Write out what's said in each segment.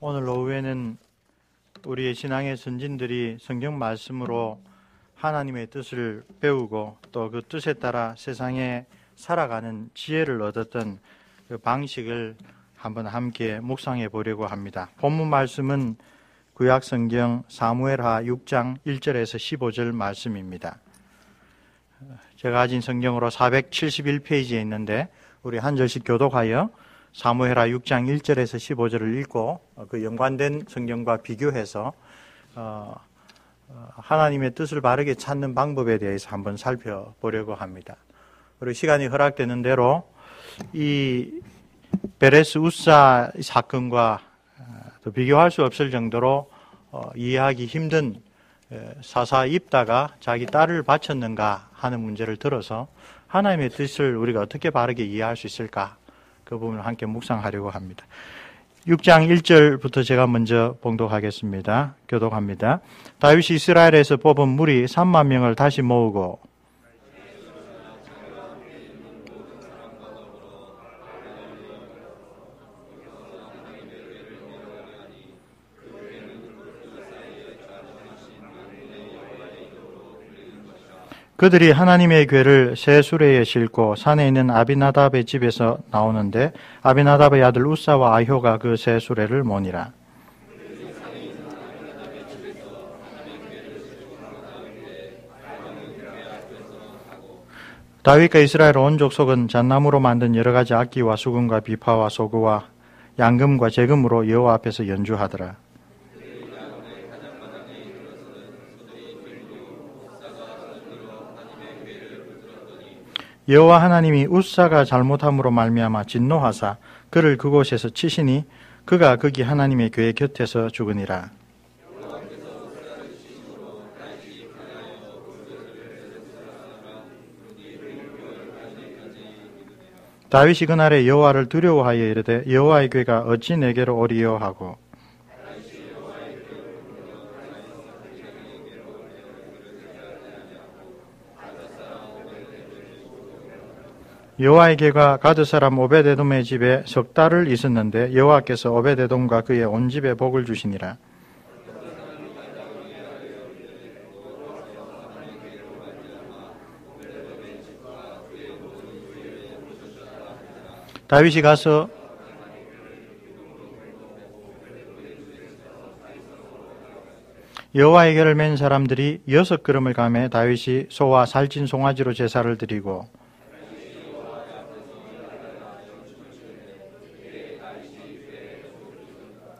오늘 오후에는 우리의 신앙의 선진들이 성경 말씀으로 하나님의 뜻을 배우고 또 그 뜻에 따라 세상에 살아가는 지혜를 얻었던 그 방식을 한번 함께 묵상해 보려고 합니다. 본문 말씀은 구약 성경 사무엘하 6장 1절에서 15절 말씀입니다. 제가 가진 성경으로 471페이지에 있는데 우리 한 절씩 교독하여 사무엘하 6장 1절에서 15절을 읽고 그 연관된 성경과 비교해서 하나님의 뜻을 바르게 찾는 방법에 대해서 한번 살펴보려고 합니다. 그리고 시간이 허락되는 대로 이 베레스 우사 사건과 또 비교할 수 없을 정도로 이해하기 힘든 사사 입다가 자기 딸을 바쳤는가 하는 문제를 들어서 하나님의 뜻을 우리가 어떻게 바르게 이해할 수 있을까, 그 부분을 함께 묵상하려고 합니다. 6장 1절부터 제가 먼저 봉독하겠습니다. 교독합니다. 다윗이 이스라엘에서 뽑은 무리 3만 명을 다시 모으고 그들이 하나님의 궤를 새 수레에 싣고 산에 있는 아비나답의 집에서 나오는데 아비나답의 아들 우사와 아효가 그 새 수레를 모니라. 다윗과 이스라엘 온 족속은 잣나무로 만든 여러 가지 악기와 수금과 비파와 소구와 양금과 제금으로 여호와 앞에서 연주하더라. 여호와 하나님이 우사가 잘못함으로 말미암아 진노하사 그를 그곳에서 치시니 그가 거기 하나님의 궤 곁에서 죽으니라. 다윗이 그날에 여호와를 두려워하여 이르되 여호와의 궤가 어찌 내게로 오리요 하고 여호와의 궤가 가드 사람 오벳에돔의 집에 석 달을 있었는데 여호와께서 오벳에돔과 그의 온 집에 복을 주시니라. 다윗이 가서 여호와의 궤를 맨 사람들이 6걸음을 가매 다윗이 소와 살찐 송아지로 제사를 드리고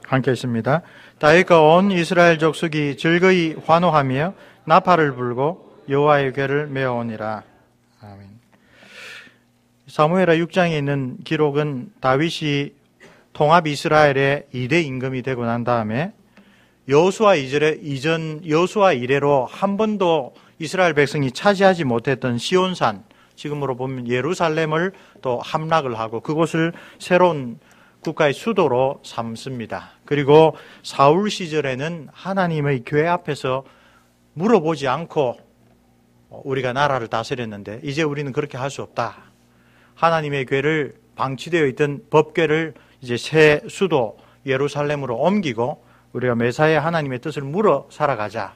함께 있습니다. 다윗과 온 이스라엘 족속이 즐거이 환호하며 나팔을 불고 여호와의 궤를 메어오니라. 아멘. 사무엘하 6장에 있는 기록은 다윗이 통합 이스라엘의 2대 임금이 되고 난 다음에 여호수아 이래로 한 번도 이스라엘 백성이 차지하지 못했던 시온산, 지금으로 보면 예루살렘을 또 함락을 하고 그곳을 새로운 국가의 수도로 삼습니다. 그리고 사울 시절에는 하나님의 궤 앞에서 물어보지 않고 우리가 나라를 다스렸는데 이제 우리는 그렇게 할 수 없다. 하나님의 궤를 방치되어 있던 법궤를 이제 새 수도 예루살렘으로 옮기고 우리가 매사에 하나님의 뜻을 물어 살아가자.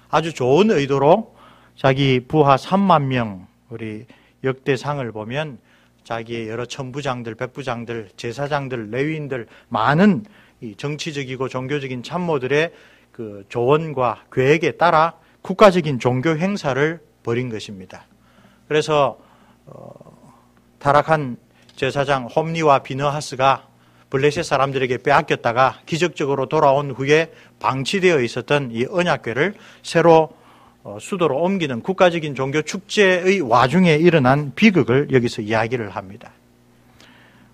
아주 좋은 의도로 자기 부하 3만 명, 우리 역대상을 보면 자기의 여러 천부장들, 백부장들, 제사장들, 레위인들, 많은 이 정치적이고 종교적인 참모들의 그 조언과 계획에 따라 국가적인 종교 행사를 벌인 것입니다. 그래서 타락한 제사장 홈니와 비너하스가 블레셋 사람들에게 빼앗겼다가 기적적으로 돌아온 후에 방치되어 있었던 이 언약궤를 새로 수도로 옮기는 국가적인 종교 축제의 와중에 일어난 비극을 여기서 이야기를 합니다.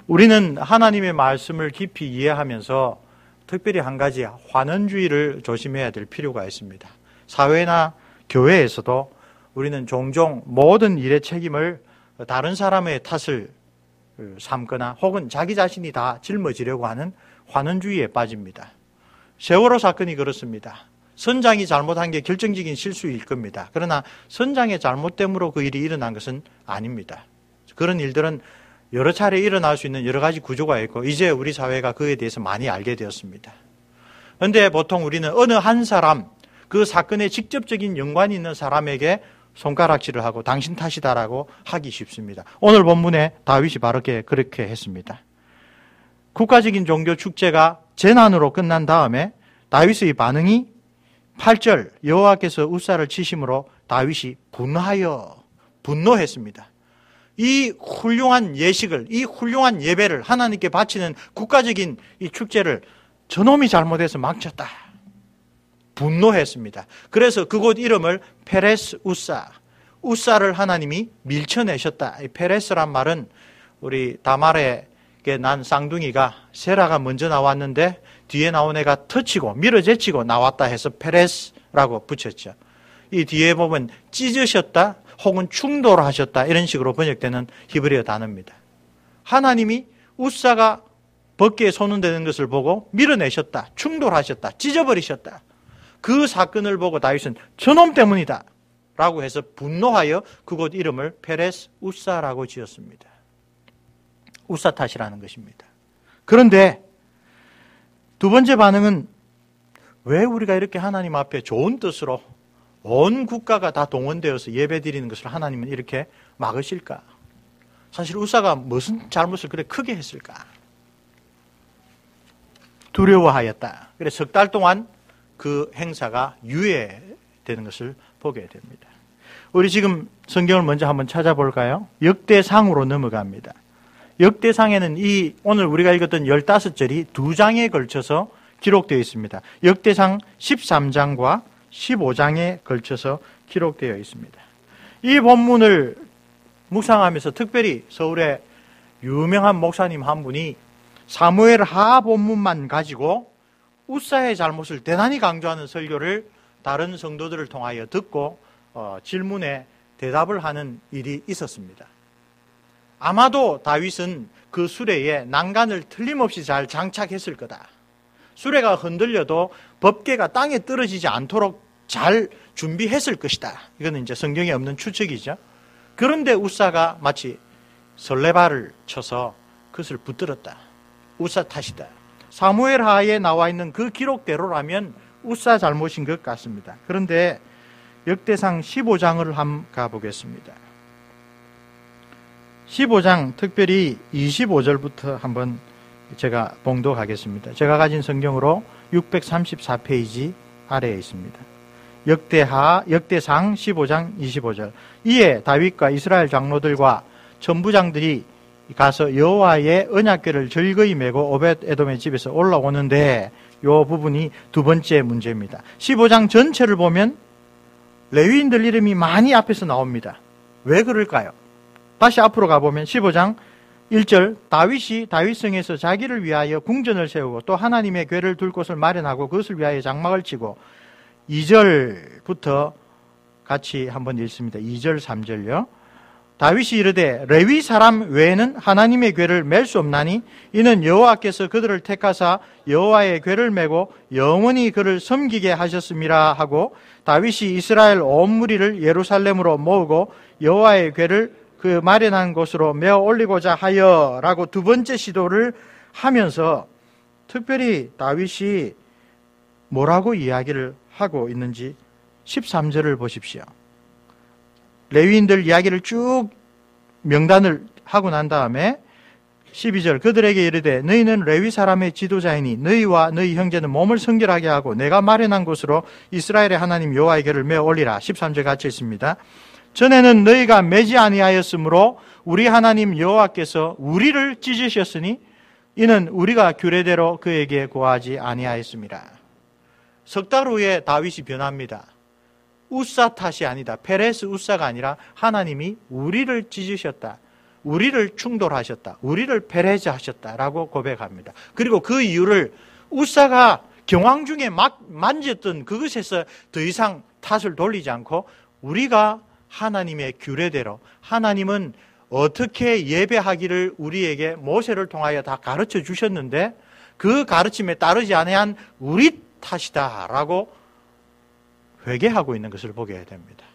우리는 하나님의 말씀을 깊이 이해하면서 특별히 한 가지 환원주의를 조심해야 될 필요가 있습니다. 사회나 교회에서도 우리는 종종 모든 일의 책임을 다른 사람의 탓을 삼거나 혹은 자기 자신이 다 짊어지려고 하는 환원주의에 빠집니다. 세월호 사건이 그렇습니다. 선장이 잘못한 게 결정적인 실수일 겁니다. 그러나 선장의 잘못 때문에 그 일이 일어난 것은 아닙니다. 그런 일들은 여러 차례 일어날 수 있는 여러 가지 구조가 있고 이제 우리 사회가 그에 대해서 많이 알게 되었습니다. 그런데 보통 우리는 어느 한 사람, 그 사건에 직접적인 연관이 있는 사람에게 손가락질을 하고 당신 탓이다라고 하기 쉽습니다. 오늘 본문에 다윗이 바로 그렇게 했습니다. 국가적인 종교 축제가 재난으로 끝난 다음에 다윗의 반응이 8절 여호와께서 우사를 치심으로 다윗이 분노했습니다. 이 훌륭한 예식을, 이 훌륭한 예배를 하나님께 바치는 국가적인 이 축제를 저놈이 잘못해서 망쳤다. 분노했습니다. 그래서 그곳 이름을 페레스 우사, 우사를 하나님이 밀쳐내셨다. 이 페레스란 말은 우리 다말에게 난 쌍둥이가 세라가 먼저 나왔는데 뒤에 나온 애가 터치고 밀어제치고 나왔다 해서 페레스라고 붙였죠. 이 뒤에 보면 찢으셨다 혹은 충돌하셨다 이런 식으로 번역되는 히브리어 단어입니다. 하나님이 우사가 벗기에 손흔대는 것을 보고 밀어내셨다, 충돌하셨다, 찢어버리셨다. 그 사건을 보고 다윗은 저놈 때문이다 라고 해서 분노하여 그곳 이름을 페레스 우사라고 지었습니다. 우사 탓이라는 것입니다. 그런데 두 번째 반응은 왜 우리가 이렇게 하나님 앞에 좋은 뜻으로 온 국가가 다 동원되어서 예배드리는 것을 하나님은 이렇게 막으실까? 사실 우사가 무슨 잘못을 그렇게 크게 했을까? 두려워하였다. 그래서 석 달 동안 그 행사가 유예되는 것을 보게 됩니다. 우리 지금 성경을 먼저 한번 찾아볼까요? 역대상으로 넘어갑니다. 역대상에는 이 오늘 우리가 읽었던 15절이 2장에 걸쳐서 기록되어 있습니다. 역대상 13장과 15장에 걸쳐서 기록되어 있습니다. 이 본문을 묵상하면서 특별히 서울의 유명한 목사님 한 분이 사무엘 하 본문만 가지고 우사의 잘못을 대단히 강조하는 설교를 다른 성도들을 통하여 듣고 질문에 대답을 하는 일이 있었습니다. 아마도 다윗은 그 수레에 난간을 틀림없이 잘 장착했을 거다. 수레가 흔들려도 법궤가 땅에 떨어지지 않도록 잘 준비했을 것이다. 이거는 이제 성경에 없는 추측이죠. 그런데 우사가 마치 설레발을 쳐서 그것을 붙들었다. 우사 탓이다. 사무엘 하에 나와 있는 그 기록대로라면 우사 잘못인 것 같습니다. 그런데 역대상 15장을 한번 가보겠습니다. 15장 특별히 25절부터 한번 제가 봉독하겠습니다. 제가 가진 성경으로 634페이지 아래에 있습니다. 역대상 15장 25절. 이에 다윗과 이스라엘 장로들과 천부장들이 가서 여호와의 언약궤를 즐거이 메고 오벳 에돔의 집에서 올라오는데 이 부분이 두 번째 문제입니다. 15장 전체를 보면 레위인들 이름이 많이 앞에서 나옵니다. 왜 그럴까요? 다시 앞으로 가보면 15장 1절 다윗이 다윗성에서 자기를 위하여 궁전을 세우고 또 하나님의 궤를 둘 곳을 마련하고 그것을 위하여 장막을 치고 2절부터 같이 한번 읽습니다. 2절 3절요. 다윗이 이르되 레위 사람 외에는 하나님의 궤를 맬 수 없나니 이는 여호와께서 그들을 택하사 여호와의 궤를 메고 영원히 그를 섬기게 하셨음이라 하고 다윗이 이스라엘 온 무리를 예루살렘으로 모으고 여호와의 궤를 그 마련한 곳으로 메어 올리고자 하여 라고 두 번째 시도를 하면서 특별히 다윗이 뭐라고 이야기를 하고 있는지 13절을 보십시오. 레위인들 이야기를 쭉 명단을 하고 난 다음에 12절 그들에게 이르되 너희는 레위 사람의 지도자이니 너희와 너희 형제는 몸을 성결하게 하고 내가 마련한 곳으로 이스라엘의 하나님 여호와의 궤를 메어 올리라. 13절 같이 있습니다. 전에는 너희가 매지 아니하였으므로 우리 하나님 여호와께서 우리를 찢으셨으니 이는 우리가 규례대로 그에게 고하지 아니하였습니다. 석 달 후에 다윗이 변합니다. 우사 탓이 아니다. 페레스 우사가 아니라 하나님이 우리를 찢으셨다. 우리를 충돌하셨다. 우리를 페레즈 하셨다라고 고백합니다. 그리고 그 이유를 우사가 경황 중에 막 만졌던 그것에서 더 이상 탓을 돌리지 않고 우리가 하나님의 규례대로 하나님은 어떻게 예배하기를 우리에게 모세를 통하여 다 가르쳐 주셨는데 그 가르침에 따르지 아니한 우리 탓이다라고 회개하고 있는 것을 보게 됩니다.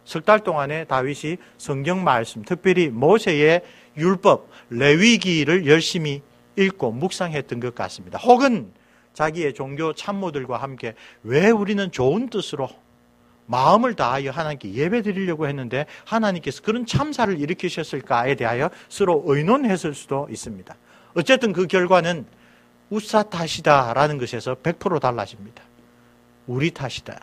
석 달 동안에 다윗이 성경 말씀, 특별히 모세의 율법, 레위기를 열심히 읽고 묵상했던 것 같습니다. 혹은 자기의 종교 참모들과 함께 왜 우리는 좋은 뜻으로 마음을 다하여 하나님께 예배 드리려고 했는데 하나님께서 그런 참사를 일으키셨을까에 대하여 서로 의논했을 수도 있습니다. 어쨌든 그 결과는 우사 탓이다라는 것에서 100% 달라집니다. 우리 탓이다.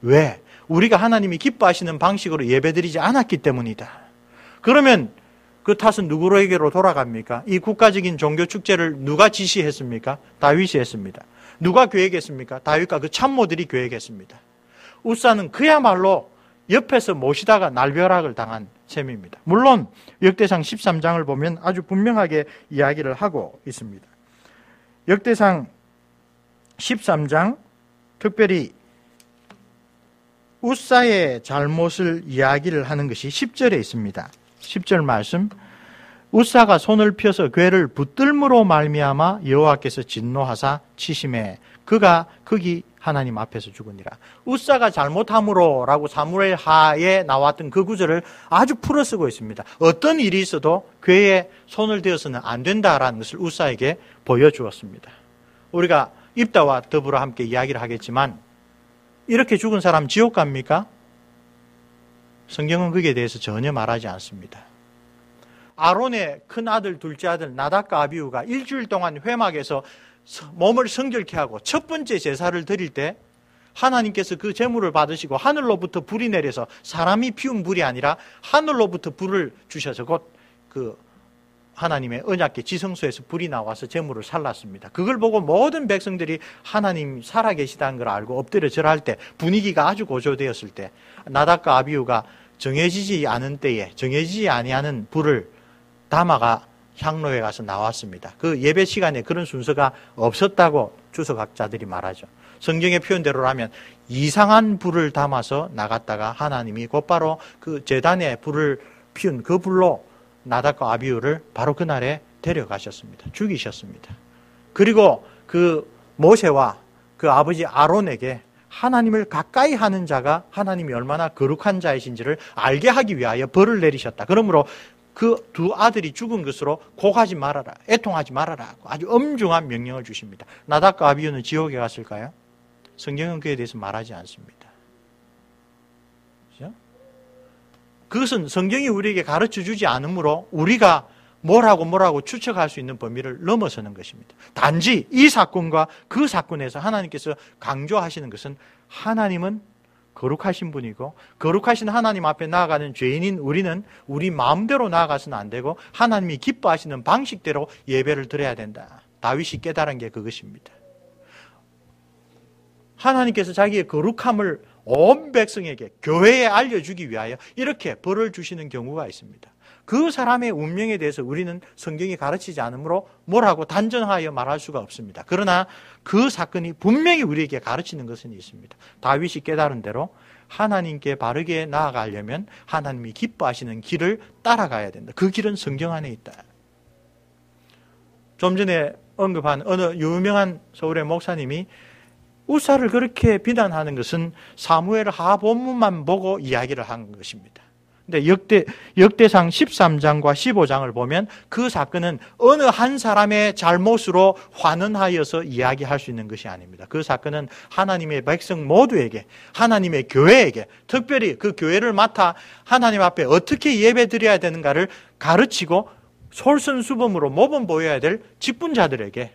왜? 우리가 하나님이 기뻐하시는 방식으로 예배드리지 않았기 때문이다. 그러면 그 탓은 누구에게로 돌아갑니까? 이 국가적인 종교 축제를 누가 지시했습니까? 다윗이 했습니다. 누가 계획했습니까? 다윗과 그 참모들이 계획했습니다. 우사는 그야말로 옆에서 모시다가 날벼락을 당한 셈입니다. 물론 역대상 13장을 보면 아주 분명하게 이야기를 하고 있습니다. 역대상 13장 특별히 우사의 잘못을 이야기를 하는 것이 10절에 있습니다. 10절 말씀, 우사가 손을 펴서 궤를 붙들므로 말미암아 여호와께서 진노하사 치심해 그가 거기 하나님 앞에서 죽으니라. 우사가 잘못함으로 라고 사무엘 하에 나왔던 그 구절을 아주 풀어 쓰고 있습니다. 어떤 일이 있어도 궤에 손을 대어서는 안 된다라는 것을 우사에게 보여주었습니다. 우리가 입다와 더불어 함께 이야기를 하겠지만 이렇게 죽은 사람 지옥 갑니까? 성경은 거기에 대해서 전혀 말하지 않습니다. 아론의 큰 아들, 둘째 아들 나답과 아비후가 일주일 동안 회막에서 몸을 성결케 하고 첫 번째 제사를 드릴 때 하나님께서 그 제물을 받으시고 하늘로부터 불이 내려서 사람이 피운 불이 아니라 하늘로부터 불을 주셔서 곧 그 하나님의 언약궤 지성소에서 불이 나와서 제물을 살랐습니다. 그걸 보고 모든 백성들이 하나님 살아계시다는 걸 알고 엎드려 절할 때 분위기가 아주 고조되었을 때 나답과 아비후가 정해지지 않은 때에 정해지지 아니하는 불을 담아가 향로에 가서 나왔습니다. 그 예배 시간에 그런 순서가 없었다고 주석학자들이 말하죠. 성경의 표현대로라면 이상한 불을 담아서 나갔다가 하나님이 곧바로 그 제단에 불을 피운 그 불로 나답과 아비후를 바로 그날에 데려가셨습니다. 죽이셨습니다. 그리고 그 모세와 그 아버지 아론에게 하나님을 가까이 하는 자가 하나님이 얼마나 거룩한 자이신지를 알게 하기 위하여 벌을 내리셨다. 그러므로 그 두 아들이 죽은 것으로 곡하지 말아라, 애통하지 말아라 아주 엄중한 명령을 주십니다. 나답과 아비후는 지옥에 갔을까요? 성경은 그에 대해서 말하지 않습니다. 그렇죠? 그것은 성경이 우리에게 가르쳐 주지 않으므로 우리가 뭐라고 추측할 수 있는 범위를 넘어서는 것입니다. 단지 이 사건과 그 사건에서 하나님께서 강조하시는 것은 하나님은 거룩하신 분이고 거룩하신 하나님 앞에 나아가는 죄인인 우리는 우리 마음대로 나아가서는 안 되고 하나님이 기뻐하시는 방식대로 예배를 드려야 된다. 다윗이 깨달은 게 그것입니다. 하나님께서 자기의 거룩함을 온 백성에게 교회에 알려주기 위하여 이렇게 벌을 주시는 경우가 있습니다. 그 사람의 운명에 대해서 우리는 성경이 가르치지 않으므로 뭐라고 단정하여 말할 수가 없습니다. 그러나 그 사건이 분명히 우리에게 가르치는 것은 있습니다. 다윗이 깨달은 대로 하나님께 바르게 나아가려면 하나님이 기뻐하시는 길을 따라가야 된다. 그 길은 성경 안에 있다. 좀 전에 언급한 어느 유명한 서울의 목사님이 우사를 그렇게 비난하는 것은 사무엘 하 본문만 보고 이야기를 한 것입니다. 근데 역대상 13장과 15장을 보면 그 사건은 어느 한 사람의 잘못으로 환원하여서 이야기할 수 있는 것이 아닙니다. 그 사건은 하나님의 백성 모두에게, 하나님의 교회에게, 특별히 그 교회를 맡아 하나님 앞에 어떻게 예배드려야 되는가를 가르치고 솔선수범으로 모범 보여야 될 직분자들에게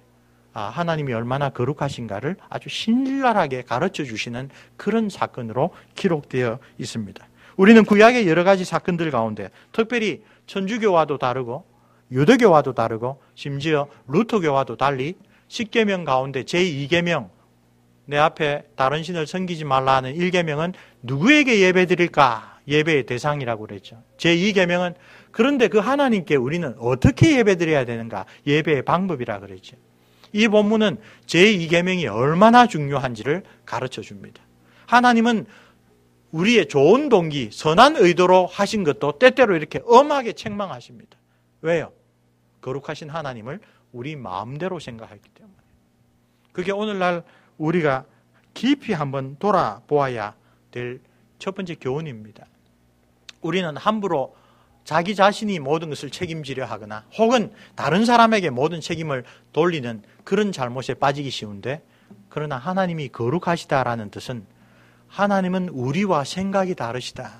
하나님이 얼마나 거룩하신가를 아주 신랄하게 가르쳐 주시는 그런 사건으로 기록되어 있습니다. 우리는 구약의 여러 가지 사건들 가운데 특별히 천주교와도 다르고 유대교와도 다르고 심지어 루터교와도 달리 10계명 가운데 제2계명 내 앞에 다른 신을 섬기지 말라 하는 1계명은 누구에게 예배드릴까? 예배의 대상이라고 그랬죠. 제2계명은 그런데 그 하나님께 우리는 어떻게 예배드려야 되는가? 예배의 방법이라 그랬죠. 이 본문은 제2계명이 얼마나 중요한지를 가르쳐 줍니다. 하나님은 우리의 좋은 동기, 선한 의도로 하신 것도 때때로 이렇게 엄하게 책망하십니다. 왜요? 거룩하신 하나님을 우리 마음대로 생각하기 때문에. 그게 오늘날 우리가 깊이 한번 돌아보아야 될 첫 번째 교훈입니다. 우리는 함부로 자기 자신이 모든 것을 책임지려 하거나 혹은 다른 사람에게 모든 책임을 돌리는 그런 잘못에 빠지기 쉬운데 그러나 하나님이 거룩하시다라는 뜻은 하나님은 우리와 생각이 다르시다.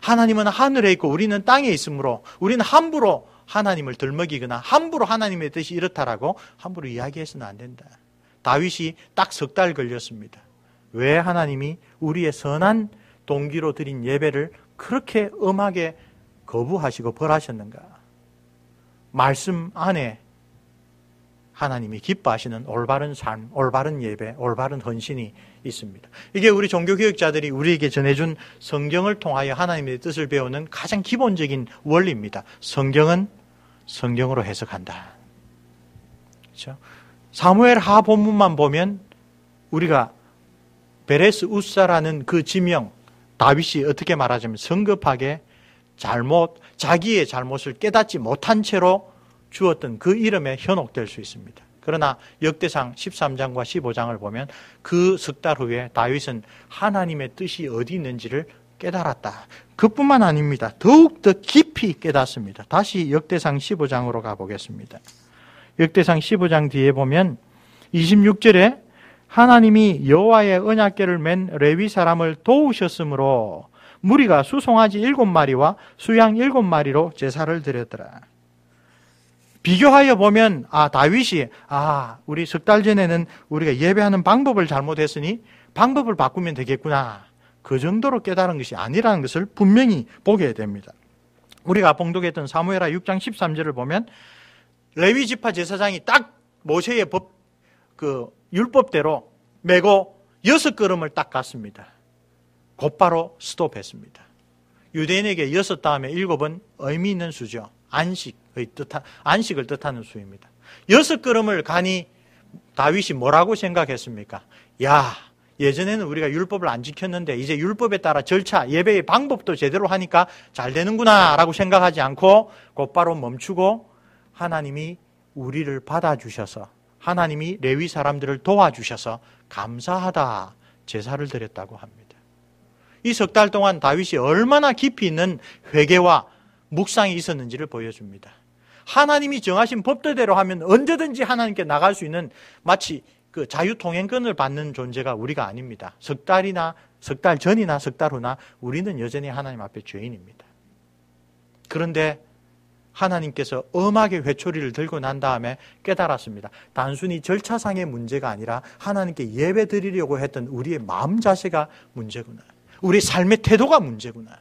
하나님은 하늘에 있고 우리는 땅에 있으므로 우리는 함부로 하나님을 들먹이거나 함부로 하나님의 뜻이 이렇다라고 함부로 이야기해서는 안 된다. 다윗이 딱 3달 걸렸습니다. 왜 하나님이 우리의 선한 동기로 드린 예배를 그렇게 엄하게 거부하시고 벌하셨는가? 말씀 안에 하나님이 기뻐하시는 올바른 삶, 올바른 예배, 올바른 헌신이 있습니다. 이게 우리 종교교육자들이 우리에게 전해준 성경을 통하여 하나님의 뜻을 배우는 가장 기본적인 원리입니다. 성경은 성경으로 해석한다. 그렇죠? 사무엘 하 본문만 보면 우리가 베레스 우사라는 그 지명, 다윗이 어떻게 말하자면 성급하게 자기의 잘못을 깨닫지 못한 채로 주었던 그 이름에 현혹될 수 있습니다. 그러나 역대상 13장과 15장을 보면 그 3달 후에 다윗은 하나님의 뜻이 어디 있는지를 깨달았다. 그뿐만 아닙니다. 더욱더 깊이 깨닫습니다. 다시 역대상 15장으로 가보겠습니다. 역대상 15장 뒤에 보면 26절에 하나님이 여호와의 언약궤를 맨 레위 사람을 도우셨으므로 무리가 수송아지 7마리와 수양 7마리로 제사를 드렸더라. 비교하여 보면 다윗이 우리 3달 전에는 우리가 예배하는 방법을 잘못했으니 방법을 바꾸면 되겠구나. 그 정도로 깨달은 것이 아니라는 것을 분명히 보게 됩니다. 우리가 봉독했던 사무엘하 6장 13절을 보면 레위 지파 제사장이 딱 모세의 율법대로 메고 6걸음을 딱 갔습니다. 곧바로 스톱했습니다. 유대인에게 6 다음에 7은 의미 있는 수죠. 안식을 뜻하는 수입니다. 6걸음을 가니 다윗이 뭐라고 생각했습니까? 예전에는 우리가 율법을 안 지켰는데 이제 율법에 따라 절차, 예배의 방법도 제대로 하니까 잘 되는구나 라고 생각하지 않고 곧바로 멈추고 하나님이 우리를 받아주셔서 하나님이 레위 사람들을 도와주셔서 감사하다 제사를 드렸다고 합니다. 이 3달 동안 다윗이 얼마나 깊이 있는 회개와 묵상이 있었는지를 보여줍니다. 하나님이 정하신 법도대로 하면 언제든지 하나님께 나갈 수 있는 마치 그 자유통행권을 받는 존재가 우리가 아닙니다. 3달 전이나 3달 후나 우리는 여전히 하나님 앞에 죄인입니다. 그런데 하나님께서 엄하게 회초리를 들고 난 다음에 깨달았습니다. 단순히 절차상의 문제가 아니라 하나님께 예배 드리려고 했던 우리의 마음 자세가 문제구나. 우리 삶의 태도가 문제구나.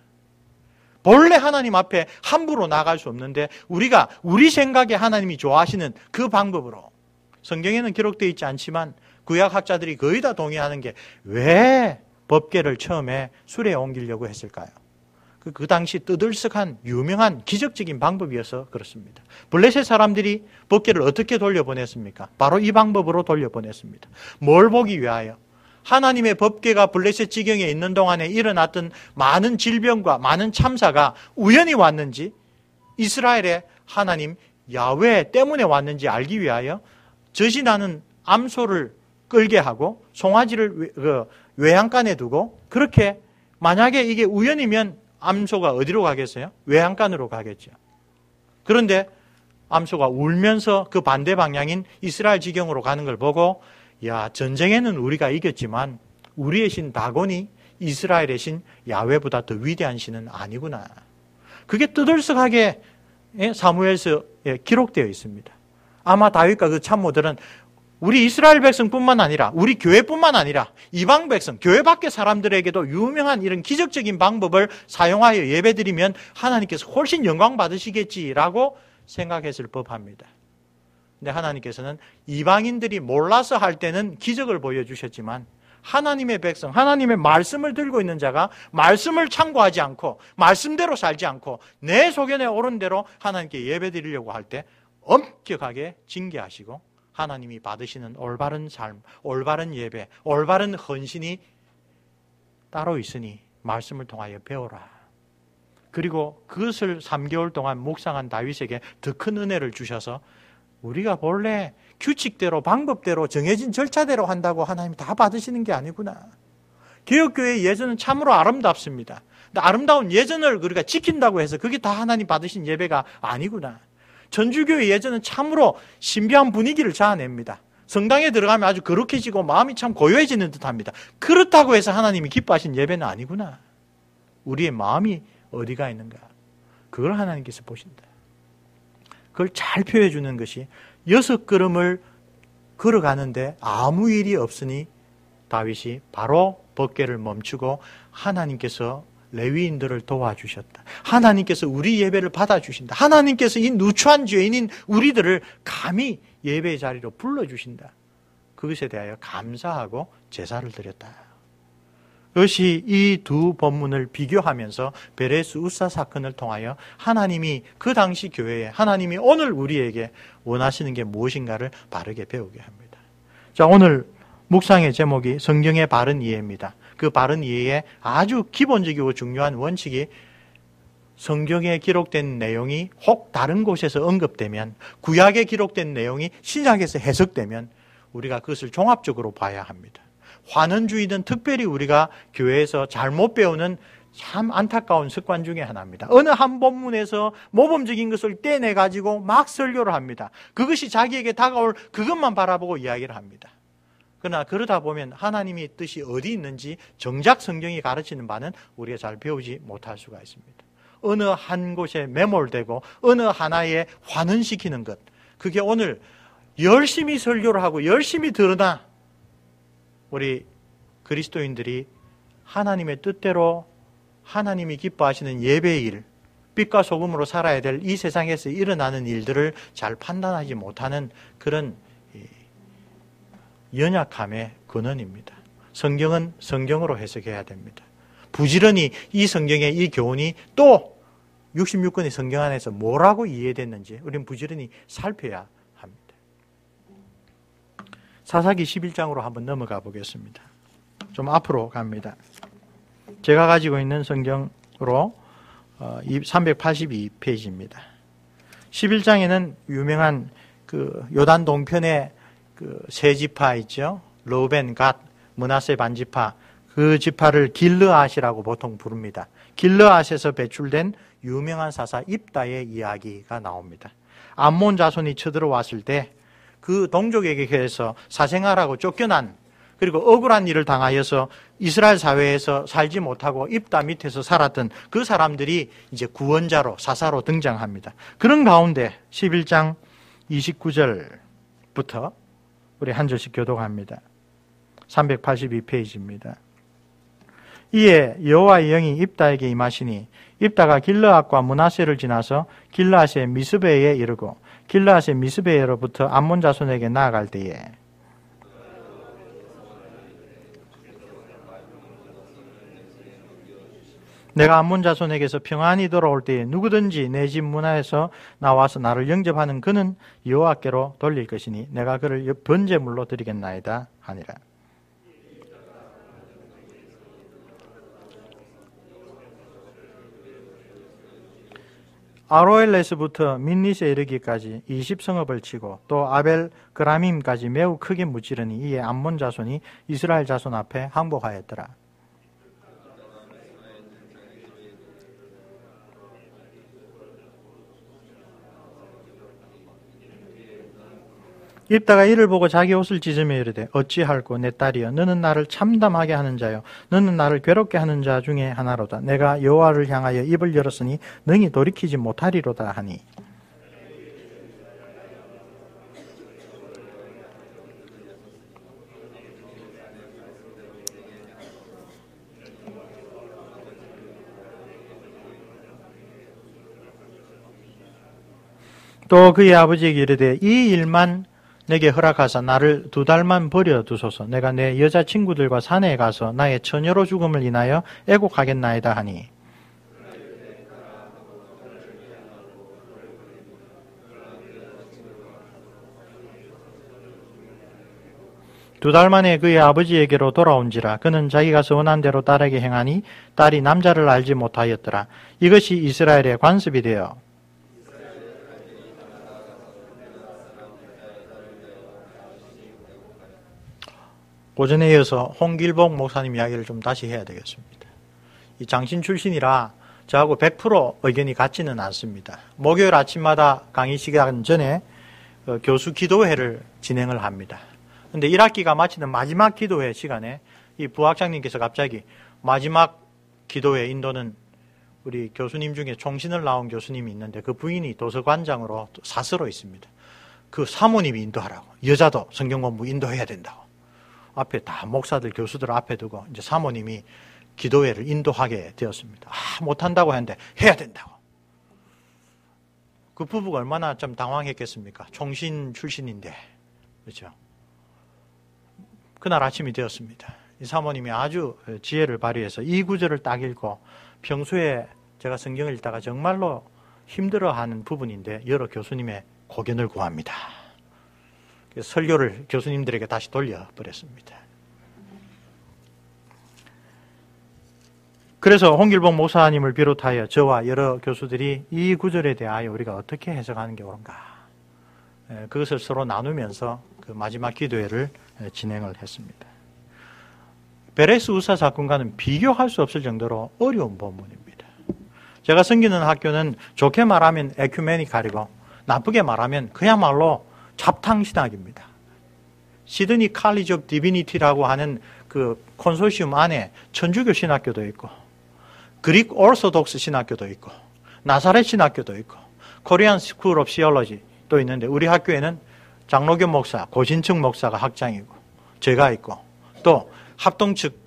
본래 하나님 앞에 함부로 나갈 수 없는데 우리가 우리 생각에 하나님이 좋아하시는 그 방법으로, 성경에는 기록되어 있지 않지만 구약학자들이 거의 다 동의하는 게 왜 법궤를 처음에 수레에 옮기려고 했을까요? 그 당시 뜨들썩한 유명한 기적적인 방법이어서 그렇습니다. 블레셋 사람들이 법궤를 어떻게 돌려보냈습니까? 바로 이 방법으로 돌려보냈습니다. 뭘 보기 위하여? 하나님의 법궤가 블레셋 지경에 있는 동안에 일어났던 많은 질병과 많은 참사가 우연히 왔는지 이스라엘의 하나님 야훼 때문에 왔는지 알기 위하여 젖이 나는 암소를 끌게 하고 송아지를 외양간에 두고, 그렇게 만약에 이게 우연이면 암소가 어디로 가겠어요? 외양간으로 가겠죠. 그런데 암소가 울면서 그 반대 방향인 이스라엘 지경으로 가는 걸 보고 전쟁에는 우리가 이겼지만 우리의 신 다곤이 이스라엘의 신 야훼보다 더 위대한 신은 아니구나. 그게 뜨들썩하게 사무엘서에 기록되어 있습니다. 아마 다윗과 그 참모들은 우리 이스라엘 백성뿐만 아니라 우리 교회뿐만 아니라 이방 백성, 교회 밖의 사람들에게도 유명한 이런 기적적인 방법을 사용하여 예배드리면 하나님께서 훨씬 영광 받으시겠지라고 생각했을 법합니다. 근데 하나님께서는 이방인들이 몰라서 할 때는 기적을 보여주셨지만 하나님의 백성, 하나님의 말씀을 들고 있는 자가 말씀을 참고하지 않고 말씀대로 살지 않고 내 소견에 옳은 대로 하나님께 예배드리려고 할 때 엄격하게 징계하시고 하나님이 받으시는 올바른 삶, 올바른 예배, 올바른 헌신이 따로 있으니 말씀을 통하여 배워라. 그리고 그것을 3개월 동안 묵상한 다윗에게 더 큰 은혜를 주셔서 우리가 본래 규칙대로 방법대로 정해진 절차대로 한다고 하나님이 다 받으시는 게 아니구나. 개혁교회의 예전은 참으로 아름답습니다. 근데 아름다운 예전을 우리가 지킨다고 해서 그게 다 하나님 받으신 예배가 아니구나. 전주교회 예전은 참으로 신비한 분위기를 자아냅니다. 성당에 들어가면 아주 거룩해지고 마음이 참 고요해지는 듯합니다. 그렇다고 해서 하나님이 기뻐하신 예배는 아니구나. 우리의 마음이 어디가 있는가. 그걸 하나님께서 보신다. 그걸 잘 표현해 주는 것이 6걸음을 걸어가는데 아무 일이 없으니 다윗이 바로 법궤를 멈추고 하나님께서 레위인들을 도와주셨다. 하나님께서 우리 예배를 받아주신다. 하나님께서 이 누추한 죄인인 우리들을 감히 예배의 자리로 불러주신다. 그것에 대하여 감사하고 제사를 드렸다. 그것이 이 두 본문을 비교하면서 베레스 우사 사건을 통하여 하나님이 그 당시 교회에, 하나님이 오늘 우리에게 원하시는 게 무엇인가를 바르게 배우게 합니다. 자, 오늘 묵상의 제목이 성경의 바른 이해입니다. 그 바른 이해의 아주 기본적이고 중요한 원칙이 성경에 기록된 내용이 혹 다른 곳에서 언급되면, 구약에 기록된 내용이 신약에서 해석되면 우리가 그것을 종합적으로 봐야 합니다. 환원주의는 특별히 우리가 교회에서 잘못 배우는 참 안타까운 습관 중에 하나입니다. 어느 한 본문에서 모범적인 것을 떼내가지고 막 설교를 합니다. 그것이 자기에게 다가올 그것만 바라보고 이야기를 합니다. 그러나 그러다 보면 하나님의 뜻이 어디 있는지 정작 성경이 가르치는 바는 우리가 잘 배우지 못할 수가 있습니다. 어느 한 곳에 매몰되고 어느 하나에 환원시키는 것, 그게 오늘 열심히 설교를 하고 열심히 들으나 우리 그리스도인들이 하나님의 뜻대로 하나님이 기뻐하시는 예배의 일, 빛과 소금으로 살아야 될 이 세상에서 일어나는 일들을 잘 판단하지 못하는 그런 연약함의 근원입니다. 성경은 성경으로 해석해야 됩니다. 부지런히 이 성경의 이 교훈이 또 66권의 성경 안에서 뭐라고 이해됐는지 우리는 부지런히 살펴야 합니다. 사사기 11장으로 한번 넘어가 보겠습니다. 좀 앞으로 갑니다. 제가 가지고 있는 성경으로 382페이지입니다. 11장에는 유명한 그 요단 동편의 그 세 지파 있죠. 르우벤, 갓, 므낫세 반지파, 그 지파를 길르앗이라고 보통 부릅니다. 길르앗에서 배출된 유명한 사사 입다의 이야기가 나옵니다. 암몬 자손이 쳐들어왔을 때 그 동족에게서 사생활하고 쫓겨난, 그리고 억울한 일을 당하여서 이스라엘 사회에서 살지 못하고 입다 밑에서 살았던 그 사람들이 이제 구원자로, 사사로 등장합니다. 그런 가운데 11장 29절부터 우리 한 절씩 교독합니다. 382페이지입니다. 이에 여호와의 영이 입다에게 임하시니 입다가 길르앗과 므낫세를 지나서 길르앗의 미스베에 이르고 길르앗의 미스베에로부터 암몬 자손에게 나아갈 때에 내가 암몬 자손에게서 평안히 돌아올 때에 누구든지 내 집 문화에서 나와서 나를 영접하는 그는 여호와께로 돌릴 것이니 내가 그를 번제물로 드리겠나이다 하니라. 아로엘레스부터 민닛에 이르기까지 20성읍을 치고 또 아벨 그라밈까지 매우 크게 무찌르니 이에 암몬 자손이 이스라엘 자손 앞에 항복하였더라. 입다가 이를 보고 자기 옷을 찢으며 이르되 어찌할꼬 내 딸이여 너는 나를 참담하게 하는 자요 너는 나를 괴롭게 하는 자 중에 하나로다. 내가 여호와를 향하여 입을 열었으니 능히 돌이키지 못하리로다 하니 또 그의 아버지에게 이르되 이 일만 내게 허락하사 나를 2달만 버려두소서. 내가 내 여자친구들과 산에 가서 나의 처녀로 죽음을 인하여 애곡하겠나이다 하니 두 달 만에 그의 아버지에게로 돌아온지라 그는 자기가 서원한 대로 딸에게 행하니 딸이 남자를 알지 못하였더라. 이것이 이스라엘의 관습이 되어 오전에 이어서 홍길복 목사님 이야기를 좀 다시 해야 되겠습니다. 이 장신 출신이라 저하고 100% 의견이 같지는 않습니다. 목요일 아침마다 강의 시간 전에 교수 기도회를 진행을 합니다. 근데 1학기가 마치는 마지막 기도회 시간에 이 부학장님께서 갑자기 마지막 기도회 인도는 우리 교수님 중에 총신을 나온 교수님이 있는데 그 부인이 도서관장으로 사서로 있습니다. 그 사모님이 인도하라고. 여자도 성경 공부 인도해야 된다고. 앞에 다 목사들, 교수들 앞에 두고 이제 사모님이 기도회를 인도하게 되었습니다. 못한다고 했는데 해야 된다고. 그 부부가 얼마나 좀 당황했겠습니까? 총신 출신인데. 그렇죠? 그날 아침이 되었습니다. 이 사모님이 아주 지혜를 발휘해서 이 구절을 딱 읽고 평소에 제가 성경을 읽다가 정말로 힘들어하는 부분인데 여러 교수님의 고견을 구합니다. 설교를 교수님들에게 다시 돌려버렸습니다. 그래서 홍길봉 목사님을 비롯하여 저와 여러 교수들이 이 구절에 대하여 우리가 어떻게 해석하는 게 옳은가, 그것을 서로 나누면서 그 마지막 기도회를 진행을 했습니다. 베레스 우사 사건과는 비교할 수 없을 정도로 어려운 본문입니다. 제가 섬기는 학교는 좋게 말하면 에큐메니칼이고 나쁘게 말하면 그야말로 잡탕신학입니다. 시드니 칼리지 오브 디비니티라고 하는 그 콘소시움 안에 천주교 신학교도 있고 그릭 오르소독스 신학교도 있고 나사렛 신학교도 있고 코리안 스쿨 오브 시올로지도 있는데 우리 학교에는 장로교 목사, 고신층 목사가 학장이고 제가 있고 또 합동 측,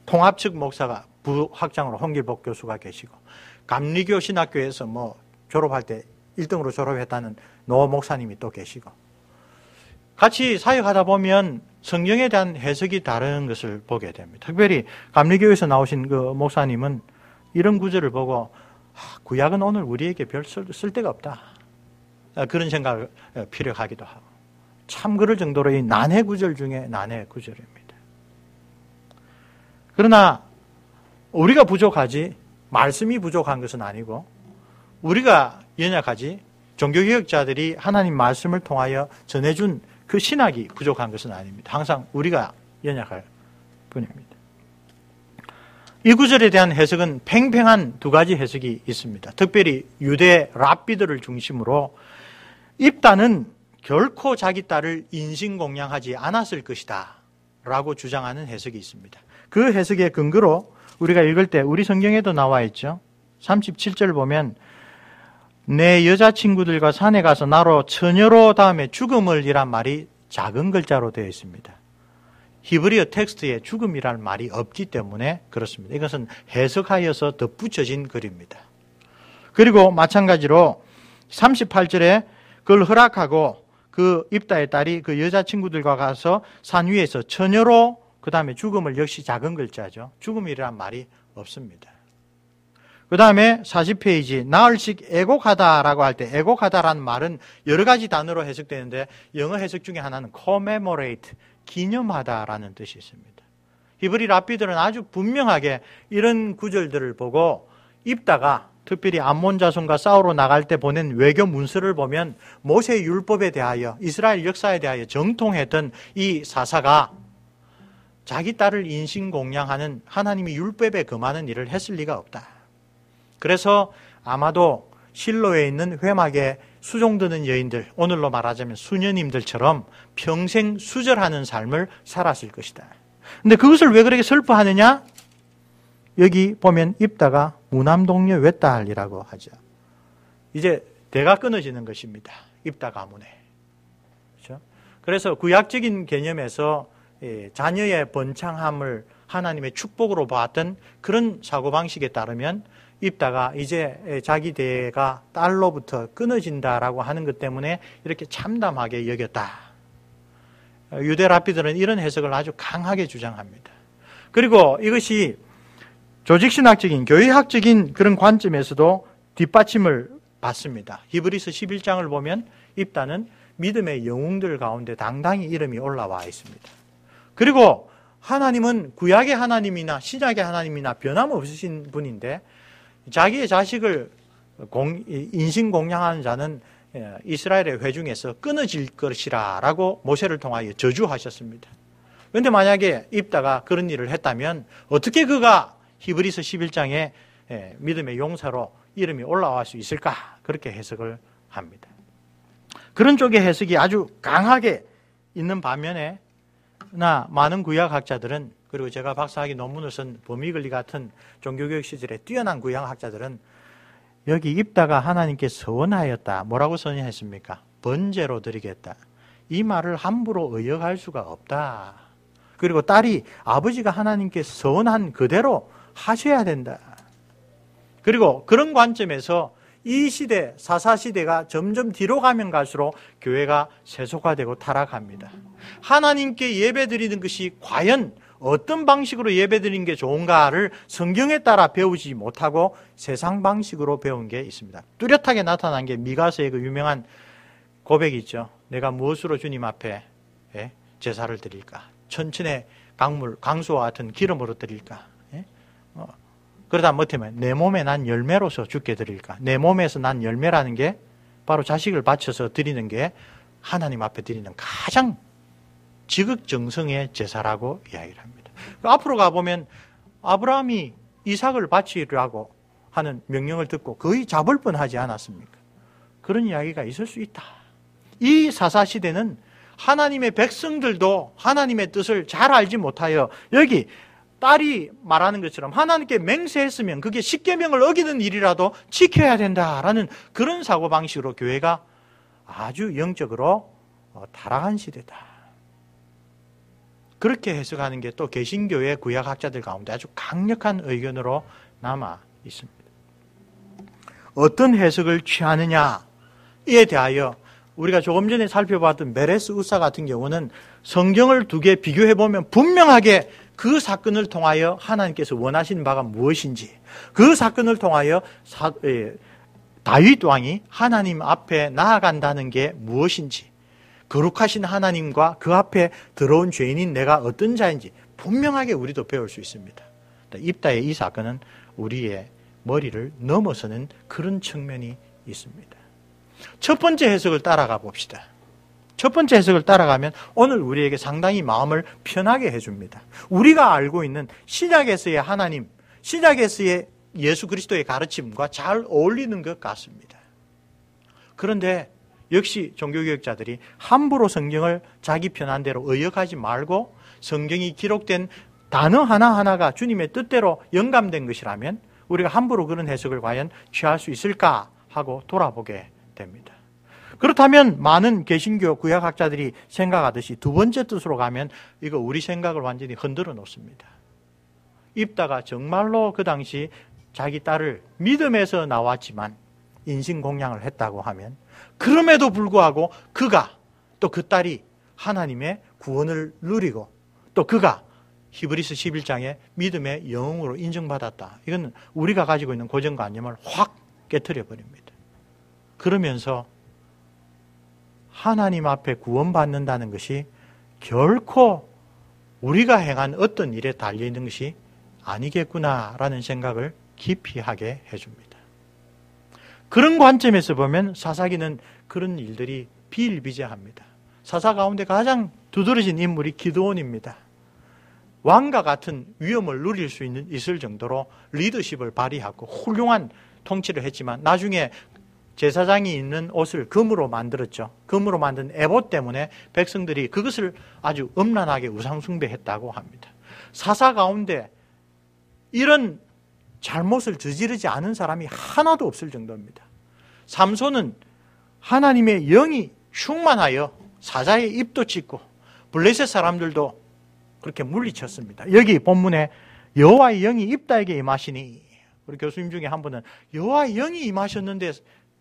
통합 측 목사가 부학장으로 홍길복 교수가 계시고 감리교 신학교에서 뭐 졸업할 때 1등으로 졸업했다는 노 목사님이 또 계시고 같이 사역하다 보면 성경에 대한 해석이 다른 것을 보게 됩니다. 특별히 감리교에서 나오신 그 목사님은 이런 구절을 보고 구약은 오늘 우리에게 별 쓸데가 없다. 그런 생각을 피력하기도 하고 참 그럴 정도로 이 난해 구절 중에 난해 구절입니다. 그러나 우리가 부족하지 말씀이 부족한 것은 아니고 우리가 연약하지 종교개혁자들이 하나님 말씀을 통하여 전해준 그 신학이 부족한 것은 아닙니다. 항상 우리가 연약할 뿐입니다. 이 구절에 대한 해석은 팽팽한 두 가지 해석이 있습니다. 특별히 유대 랍비들을 중심으로 입다는 결코 자기 딸을 인신공양하지 않았을 것이다 라고 주장하는 해석이 있습니다. 그 해석의 근거로 우리가 읽을 때 우리 성경에도 나와 있죠. 37절 보면 내 여자친구들과 산에 가서 나로 처녀로 다음에 죽음을 이란 말이 작은 글자로 되어 있습니다. 히브리어 텍스트에 죽음이란 말이 없기 때문에 그렇습니다. 이것은 해석하여서 덧붙여진 글입니다. 그리고 마찬가지로 38절에 그걸 허락하고 그 입다의 딸이 그 여자친구들과 가서 산 위에서 처녀로 그 다음에 죽음을 역시 작은 글자죠. 죽음이란 말이 없습니다. 그 다음에 40페이지 나흘씩 애곡하다라고 할 때 애곡하다라는 말은 여러 가지 단어로 해석되는데 영어 해석 중에 하나는 commemorate, 기념하다라는 뜻이 있습니다. 히브리 랍비들은 아주 분명하게 이런 구절들을 보고 입다가 특별히 암몬 자손과 싸우러 나갈 때 보낸 외교 문서를 보면 모세의 율법에 대하여 이스라엘 역사에 대하여 정통했던 이 사사가 자기 딸을 인신공양하는 하나님이 율법에 금하는 일을 했을 리가 없다. 그래서 아마도 실로에 있는 회막에 수종드는 여인들, 오늘로 말하자면 수녀님들처럼 평생 수절하는 삶을 살았을 것이다. 근데 그것을 왜 그렇게 슬퍼하느냐? 여기 보면 입다가 무남동녀 외딸이라고 하죠. 이제 대가 끊어지는 것입니다. 입다 가문에. 그렇죠? 그래서 구약적인 개념에서 자녀의 번창함을 하나님의 축복으로 보았던 그런 사고방식에 따르면 입다가 이제 자기 대가 딸로부터 끊어진다라고 하는 것 때문에 이렇게 참담하게 여겼다. 유대 랍비들은 이런 해석을 아주 강하게 주장합니다. 그리고 이것이 조직신학적인, 교회학적인 그런 관점에서도 뒷받침을 받습니다. 히브리서 11장을 보면 입다는 믿음의 영웅들 가운데 당당히 이름이 올라와 있습니다. 그리고 하나님은 구약의 하나님이나 신약의 하나님이나 변함없으신 분인데 자기의 자식을 인신공양하는 자는 이스라엘의 회중에서 끊어질 것이라 라고 모세를 통하여 저주하셨습니다. 그런데 만약에 입다가 그런 일을 했다면 어떻게 그가 히브리서 11장에 믿음의 용사로 이름이 올라갈 수 있을까? 그렇게 해석을 합니다. 그런 쪽의 해석이 아주 강하게 있는 반면에 많은 구약학자들은, 그리고 제가 박사학위 논문을 쓴 버미글리 같은 종교교육 시절에 뛰어난 구약학자들은 여기 입다가 하나님께 서원하였다. 뭐라고 선언했습니까? 번제로 드리겠다. 이 말을 함부로 의역할 수가 없다. 그리고 딸이 아버지가 하나님께 서원한 그대로 하셔야 된다. 그리고 그런 관점에서 이 시대, 사사시대가 점점 뒤로 가면 갈수록 교회가 세속화되고 타락합니다. 하나님께 예배드리는 것이 과연 어떤 방식으로 예배드리는 게 좋은가를 성경에 따라 배우지 못하고 세상 방식으로 배운 게 있습니다. 뚜렷하게 나타난 게 미가서의 그 유명한 고백이 있죠. 내가 무엇으로 주님 앞에 제사를 드릴까? 천천의 강물, 강수와 같은 기름으로 드릴까? 그러다 못하면 내 몸에 난 열매로서 주께 드릴까? 내 몸에서 난 열매라는 게 바로 자식을 바쳐서 드리는 게 하나님 앞에 드리는 가장 지극정성의 제사라고 이야기를 합니다. 앞으로 가보면 아브라함이 이삭을 바치라고 하는 명령을 듣고 거의 잡을 뻔하지 않았습니까? 그런 이야기가 있을 수 있다. 이 사사시대는 하나님의 백성들도 하나님의 뜻을 잘 알지 못하여 여기 딸이 말하는 것처럼 하나님께 맹세했으면 그게 십계명을 어기는 일이라도 지켜야 된다라는 그런 사고방식으로 교회가 아주 영적으로 타락한 시대다. 그렇게 해석하는 게 또 개신교의 구약학자들 가운데 아주 강력한 의견으로 남아 있습니다. 어떤 해석을 취하느냐에 대하여 우리가 조금 전에 살펴봤던 메레스 우사 같은 경우는 성경을 두 개 비교해보면 분명하게 그 사건을 통하여 하나님께서 원하시는 바가 무엇인지, 그 사건을 통하여 다윗 왕이 하나님 앞에 나아간다는 게 무엇인지, 거룩하신 하나님과 그 앞에 들어온 죄인인 내가 어떤 자인지 분명하게 우리도 배울 수 있습니다. 입다의 이 사건은 우리의 머리를 넘어서는 그런 측면이 있습니다. 첫 번째 해석을 따라가 봅시다. 첫 번째 해석을 따라가면 오늘 우리에게 상당히 마음을 편하게 해줍니다. 우리가 알고 있는 신약에서의 하나님, 신약에서의 예수 그리스도의 가르침과 잘 어울리는 것 같습니다. 그런데 역시 종교개혁자들이 함부로 성경을 자기 편한 대로 의역하지 말고 성경이 기록된 단어 하나하나가 주님의 뜻대로 영감된 것이라면 우리가 함부로 그런 해석을 과연 취할 수 있을까 하고 돌아보게 됩니다. 그렇다면 많은 개신교 구약학자들이 생각하듯이 두 번째 뜻으로 가면 이거 우리 생각을 완전히 흔들어 놓습니다. 입다가 정말로 그 당시 자기 딸을 믿음에서 나왔지만 인신공양을 했다고 하면 그럼에도 불구하고 그가 또 그 딸이 하나님의 구원을 누리고 또 그가 히브리서 11장에 믿음의 영웅으로 인정받았다. 이건 우리가 가지고 있는 고정관념을 확 깨트려 버립니다. 그러면서 하나님 앞에 구원받는다는 것이 결코 우리가 행한 어떤 일에 달려있는 것이 아니겠구나라는 생각을 깊이 하게 해줍니다. 그런 관점에서 보면 사사기는 그런 일들이 비일비재합니다. 사사 가운데 가장 두드러진 인물이 기드온입니다. 왕과 같은 위엄을 누릴 수 있을 정도로 리더십을 발휘하고 훌륭한 통치를 했지만 나중에 제사장이 입는 옷을 금으로 만들었죠. 금으로 만든 에봇 때문에 백성들이 그것을 아주 음란하게 우상숭배했다고 합니다. 사사 가운데 이런 잘못을 저지르지 않은 사람이 하나도 없을 정도입니다. 삼손은 하나님의 영이 충만하여 사자의 입도 찢고 블레셋 사람들도 그렇게 물리쳤습니다. 여기 본문에 여호와의 영이 입다에게 임하시니, 우리 교수님 중에 한 분은 여호와의 영이 임하셨는데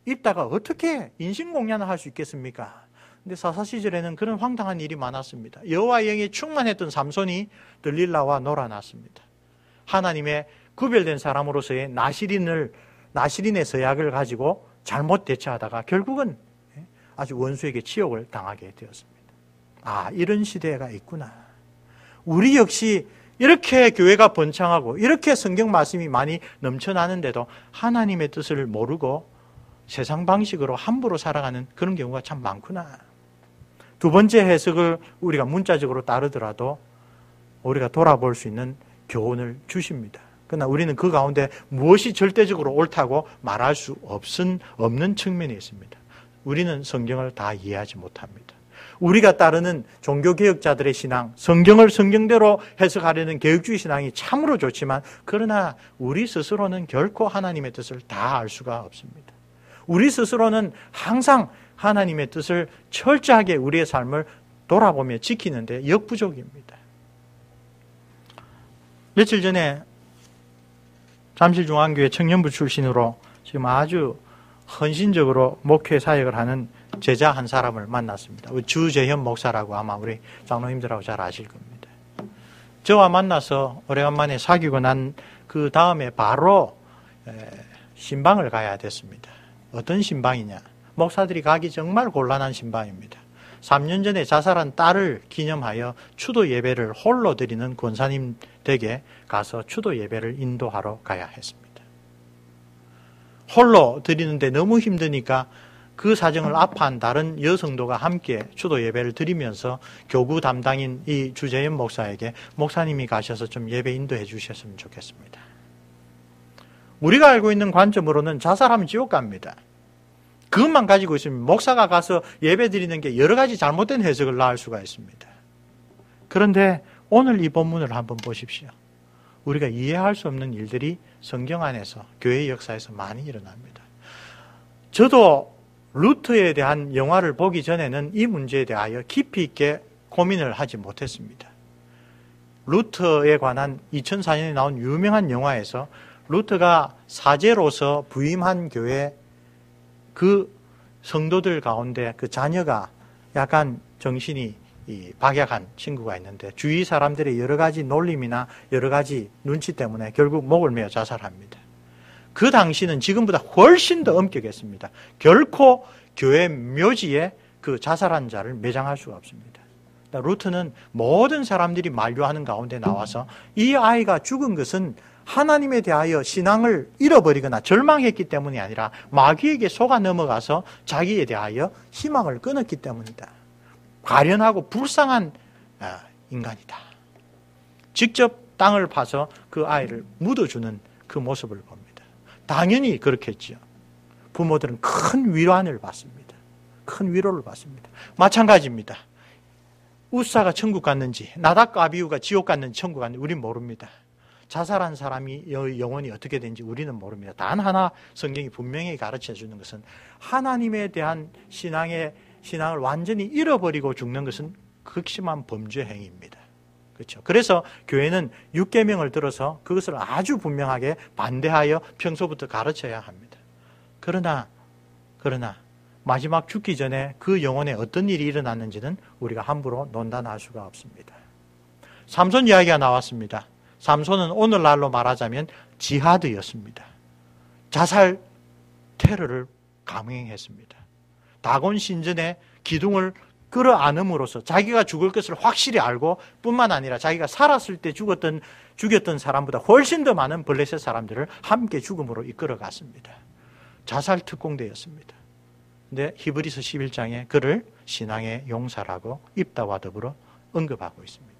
입다가 어떻게 인신공양을 할 수 있겠습니까? 근데 사사 시절에는 그런 황당한 일이 많았습니다. 여호와의 영이 충만했던 삼손이 들릴라와 놀아났습니다. 하나님의 구별된 사람으로서의 나시린의 서약을 가지고 잘못 대처하다가 결국은 아주 원수에게 치욕을 당하게 되었습니다. 아, 이런 시대가 있구나. 우리 역시 이렇게 교회가 번창하고 이렇게 성경 말씀이 많이 넘쳐나는데도 하나님의 뜻을 모르고 세상 방식으로 함부로 살아가는 그런 경우가 참 많구나. 두 번째 해석을 우리가 문자적으로 따르더라도 우리가 돌아볼 수 있는 교훈을 주십니다. 그러나 우리는 그 가운데 무엇이 절대적으로 옳다고 말할 수 없는 측면이 있습니다. 우리는 성경을 다 이해하지 못합니다. 우리가 따르는 종교개혁자들의 신앙, 성경을 성경대로 해석하려는 개혁주의 신앙이 참으로 좋지만 그러나 우리 스스로는 결코 하나님의 뜻을 다 알 수가 없습니다. 우리 스스로는 항상 하나님의 뜻을 철저하게 우리의 삶을 돌아보며 지키는데 역부족입니다. 며칠 전에 잠실중앙교회 청년부 출신으로 지금 아주 헌신적으로 목회 사역을 하는 제자 한 사람을 만났습니다. 주재현 목사라고 아마 우리 장로님들하고 잘 아실 겁니다. 저와 만나서 오래간만에 사귀고 난 그 다음에 바로 신방을 가야 됐습니다. 어떤 신방이냐? 목사들이 가기 정말 곤란한 신방입니다. 3년 전에 자살한 딸을 기념하여 추도 예배를 홀로 드리는 권사님 댁에 가서 추도 예배를 인도하러 가야 했습니다. 홀로 드리는데 너무 힘드니까 그 사정을 아파한 다른 여성도가 함께 추도 예배를 드리면서 교구 담당인 이 주재현 목사에게 목사님이 가셔서 좀 예배 인도해 주셨으면 좋겠습니다. 우리가 알고 있는 관점으로는 자살하면 지옥 갑니다. 그것만 가지고 있으면 목사가 가서 예배 드리는 게 여러 가지 잘못된 해석을 낳을 수가 있습니다. 그런데 오늘 이 본문을 한번 보십시오. 우리가 이해할 수 없는 일들이 성경 안에서 교회 역사에서 많이 일어납니다. 저도 루트에 대한 영화를 보기 전에는 이 문제에 대하여 깊이 있게 고민을 하지 못했습니다. 루트에 관한 2004년에 나온 유명한 영화에서 루트가 사제로서 부임한 교회 그 성도들 가운데 그 자녀가 약간 정신이 박약한 친구가 있는데 주위 사람들의 여러 가지 놀림이나 여러 가지 눈치 때문에 결국 목을 메어 자살합니다. 그 당시는 지금보다 훨씬 더 엄격했습니다. 결코 교회 묘지에 그 자살한 자를 매장할 수가 없습니다. 루트는 모든 사람들이 만류하는 가운데 나와서 이 아이가 죽은 것은 하나님에 대하여 신앙을 잃어버리거나 절망했기 때문이 아니라 마귀에게 속아 넘어가서 자기에 대하여 희망을 끊었기 때문이다. 가련하고 불쌍한 인간이다. 직접 땅을 파서 그 아이를 묻어주는 그 모습을 봅니다. 당연히 그렇겠죠. 부모들은 큰 위로를 받습니다. 큰 위로를 받습니다. 마찬가지입니다. 우사가 천국 갔는지 나답과 아비후가 지옥 갔는지 천국 갔는지 우린 모릅니다. 자살한 사람이 영혼이 어떻게 되는지 우리는 모릅니다. 단 하나 성경이 분명히 가르쳐 주는 것은 하나님에 대한 신앙을 완전히 잃어버리고 죽는 것은 극심한 범죄 행위입니다. 그렇죠. 그래서 교회는 6계명을 들어서 그것을 아주 분명하게 반대하여 평소부터 가르쳐야 합니다. 그러나 마지막 죽기 전에 그 영혼에 어떤 일이 일어났는지는 우리가 함부로 논단할 수가 없습니다. 삼손 이야기가 나왔습니다. 삼손은 오늘날로 말하자면 지하드였습니다. 자살 테러를 감행했습니다. 다곤 신전에 기둥을 끌어안음으로써 자기가 죽을 것을 확실히 알고 뿐만 아니라 자기가 살았을 때 죽였던 사람보다 훨씬 더 많은 블레셋 사람들을 함께 죽음으로 이끌어갔습니다. 자살 특공대였습니다. 근데 히브리서 11장에 그를 신앙의 용사라고 입다와 더불어 언급하고 있습니다.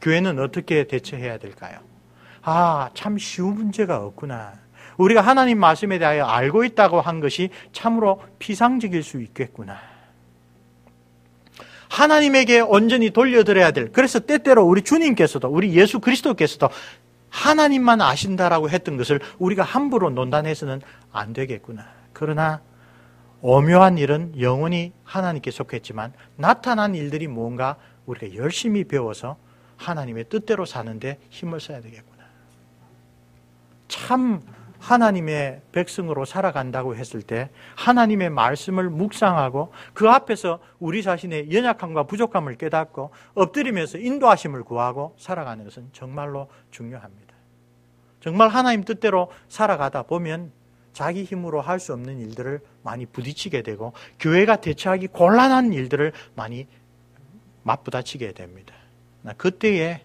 교회는 어떻게 대처해야 될까요? 참 쉬운 문제가 없구나. 우리가 하나님 말씀에 대하여 알고 있다고 한 것이 참으로 피상적일 수 있겠구나. 하나님에게 온전히 돌려드려야 될, 그래서 때때로 우리 주님께서도 우리 예수 그리스도께서도 하나님만 아신다라고 했던 것을 우리가 함부로 논단해서는 안 되겠구나. 그러나 오묘한 일은 영원히 하나님께 속했지만 나타난 일들이 뭔가 우리가 열심히 배워서 하나님의 뜻대로 사는데 힘을 써야 되겠구나. 참 하나님의 백성으로 살아간다고 했을 때 하나님의 말씀을 묵상하고 그 앞에서 우리 자신의 연약함과 부족함을 깨닫고 엎드리면서 인도하심을 구하고 살아가는 것은 정말로 중요합니다. 정말 하나님 뜻대로 살아가다 보면 자기 힘으로 할 수 없는 일들을 많이 부딪히게 되고 교회가 대처하기 곤란한 일들을 많이 맞부딪히게 됩니다. 그때에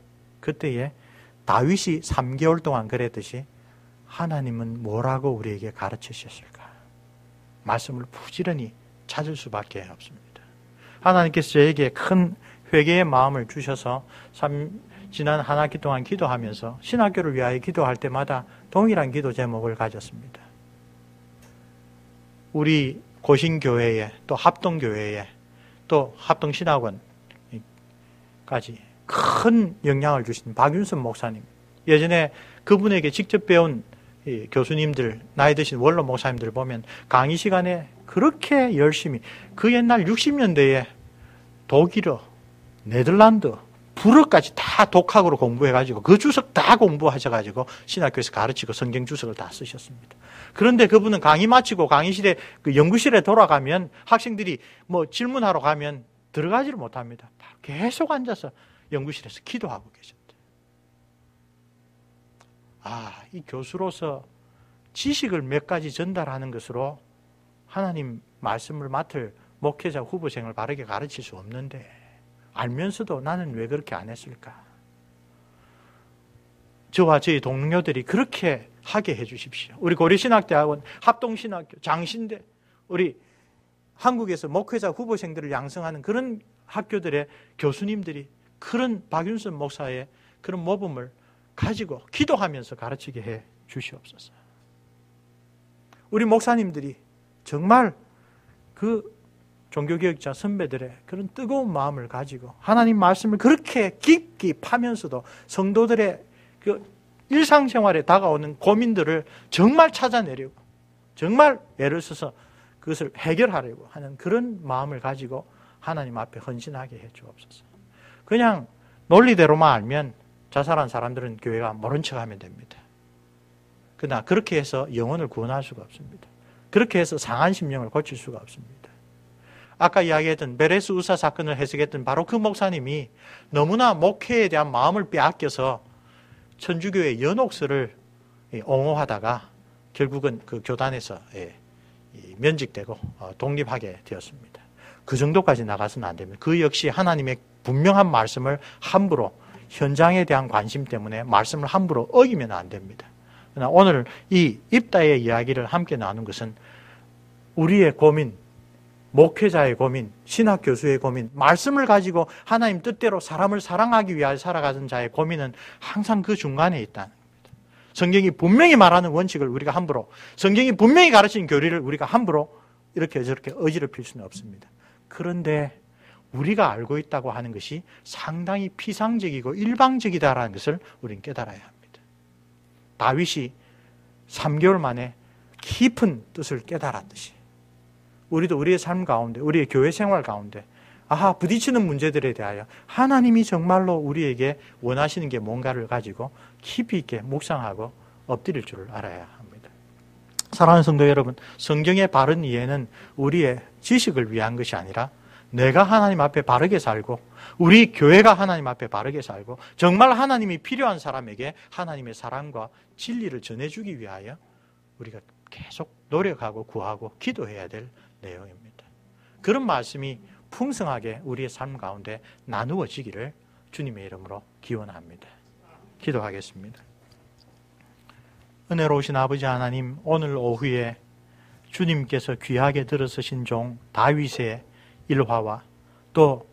다윗이 3개월 동안 그랬듯이 하나님은 뭐라고 우리에게 가르치셨을까? 말씀을 부지런히 찾을 수밖에 없습니다. 하나님께서 저에게 큰 회개의 마음을 주셔서 지난 한 학기 동안 기도하면서 신학교를 위하여 기도할 때마다 동일한 기도 제목을 가졌습니다. 우리 고신교회에 또 합동교회에 또 합동신학원까지 큰 영향을 주신 박윤선 목사님, 예전에 그분에게 직접 배운 교수님들, 나이 드신 원로 목사님들 보면 강의 시간에 그렇게 열심히, 그 옛날 60년대에 독일어, 네덜란드, 불어까지 다 독학으로 공부해가지고 그 주석 다 공부하셔가지고 신학교에서 가르치고 성경 주석을 다 쓰셨습니다. 그런데 그분은 강의 마치고 강의실에, 그 연구실에 돌아가면 학생들이 뭐 질문하러 가면 들어가지를 못합니다. 계속 앉아서 연구실에서 기도하고 계셨대요. 이 교수로서 지식을 몇 가지 전달하는 것으로 하나님 말씀을 맡을 목회자 후보생을 바르게 가르칠 수 없는데, 알면서도 나는 왜 그렇게 안 했을까? 저와 저희 동료들이 그렇게 하게 해 주십시오. 우리 고려신학대학원, 합동신학교, 장신대, 우리 한국에서 목회자 후보생들을 양성하는 그런 학교들의 교수님들이 그런 박윤선 목사의 그런 모범을 가지고 기도하면서 가르치게 해 주시옵소서. 우리 목사님들이 정말 그 종교개혁자 선배들의 그런 뜨거운 마음을 가지고 하나님 말씀을 그렇게 깊이 파면서도 성도들의 그 일상생활에 다가오는 고민들을 정말 찾아내려고, 정말 애를 써서 그것을 해결하려고 하는 그런 마음을 가지고 하나님 앞에 헌신하게 해 주옵소서. 그냥 논리대로만 알면 자살한 사람들은 교회가 모른 척하면 됩니다. 그러나 그렇게 해서 영혼을 구원할 수가 없습니다. 그렇게 해서 상한 심령을 고칠 수가 없습니다. 아까 이야기했던 베레스 의사 사건을 해석했던 바로 그 목사님이 너무나 목회에 대한 마음을 빼앗겨서 천주교의 연옥설을 옹호하다가 결국은 그 교단에서 면직되고 독립하게 되었습니다. 그 정도까지 나가서는 안 됩니다. 그 역시 하나님의 분명한 말씀을 함부로, 현장에 대한 관심 때문에 말씀을 함부로 어기면 안 됩니다. 그러나 오늘 이 입다의 이야기를 함께 나눈 것은 우리의 고민, 목회자의 고민, 신학교수의 고민, 말씀을 가지고 하나님 뜻대로 사람을 사랑하기 위하여 살아가는 자의 고민은 항상 그 중간에 있다는 겁니다. 성경이 분명히 말하는 원칙을 우리가 함부로, 성경이 분명히 가르치는 교리를 우리가 함부로 이렇게 저렇게 어지럽힐 수는 없습니다. 그런데 우리가 알고 있다고 하는 것이 상당히 피상적이고 일방적이다라는 것을 우리는 깨달아야 합니다. 다윗이 3개월 만에 깊은 뜻을 깨달았듯이 우리도 우리의 삶 가운데, 우리의 교회 생활 가운데 부딪히는 문제들에 대하여 하나님이 정말로 우리에게 원하시는 게 뭔가를 가지고 깊이 있게 묵상하고 엎드릴 줄을 알아야 합니다. 사랑하는 성도 여러분, 성경의 바른 이해는 우리의 지식을 위한 것이 아니라 내가 하나님 앞에 바르게 살고 우리 교회가 하나님 앞에 바르게 살고 정말 하나님이 필요한 사람에게 하나님의 사랑과 진리를 전해주기 위하여 우리가 계속 노력하고 구하고 기도해야 될 내용입니다. 그런 말씀이 풍성하게 우리의 삶 가운데 나누어지기를 주님의 이름으로 기원합니다. 기도하겠습니다. 은혜로우신 아버지 하나님, 오늘 오후에 주님께서 귀하게 들어서신 종 다윗의 일화와 또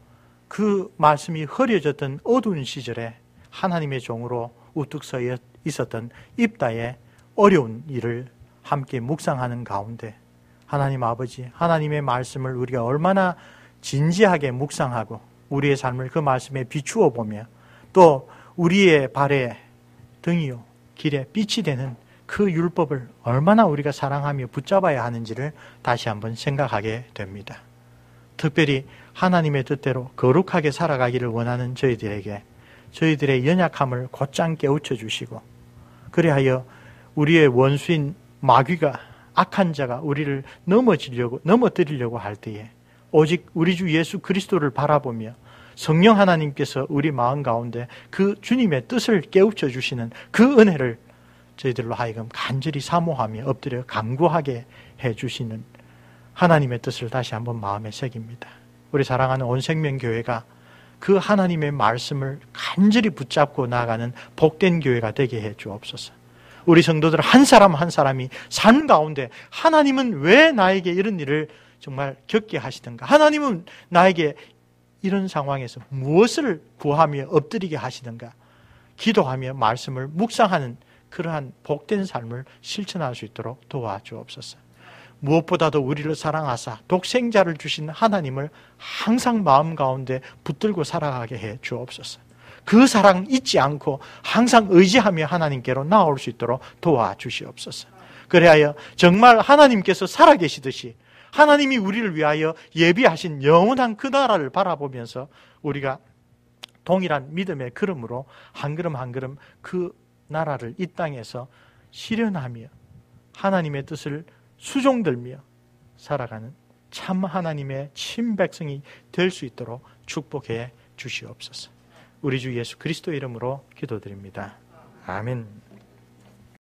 그 말씀이 흐려졌던 어두운 시절에 하나님의 종으로 우뚝 서 있었던 입다의 어려운 일을 함께 묵상하는 가운데 하나님 아버지, 하나님의 말씀을 우리가 얼마나 진지하게 묵상하고 우리의 삶을 그 말씀에 비추어 보며 또 우리의 발에 등이요 길에 빛이 되는 그 율법을 얼마나 우리가 사랑하며 붙잡아야 하는지를 다시 한번 생각하게 됩니다. 특별히 하나님의 뜻대로 거룩하게 살아가기를 원하는 저희들에게 저희들의 연약함을 곧장 깨우쳐 주시고 그리하여 우리의 원수인 마귀가, 악한 자가 우리를 넘어뜨리려고 할 때에 오직 우리 주 예수 그리스도를 바라보며 성령 하나님께서 우리 마음 가운데 그 주님의 뜻을 깨우쳐 주시는 그 은혜를 저희들로 하여금 간절히 사모하며 엎드려 간구하게 해주시는 하나님의 뜻을 다시 한번 마음에 새깁니다. 우리 사랑하는 온생명교회가 그 하나님의 말씀을 간절히 붙잡고 나아가는 복된 교회가 되게 해 주옵소서. 우리 성도들 한 사람 한 사람이 삶 가운데 하나님은 왜 나에게 이런 일을 정말 겪게 하시던가, 하나님은 나에게 이런 상황에서 무엇을 구하며 엎드리게 하시던가 기도하며 말씀을 묵상하는 그러한 복된 삶을 실천할 수 있도록 도와주옵소서. 무엇보다도 우리를 사랑하사 독생자를 주신 하나님을 항상 마음 가운데 붙들고 살아가게 해 주옵소서. 그 사랑 잊지 않고 항상 의지하며 하나님께로 나아올 수 있도록 도와주시옵소서. 그래야 정말 하나님께서 살아계시듯이 하나님이 우리를 위하여 예비하신 영원한 그 나라를 바라보면서 우리가 동일한 믿음의 걸음으로 한 걸음 한 걸음 그 나라를 이 땅에서 실현하며 하나님의 뜻을 수종들며 살아가는 참 하나님의 친백성이 될 수 있도록 축복해 주시옵소서. 우리 주 예수 그리스도 이름으로 기도드립니다. 아멘.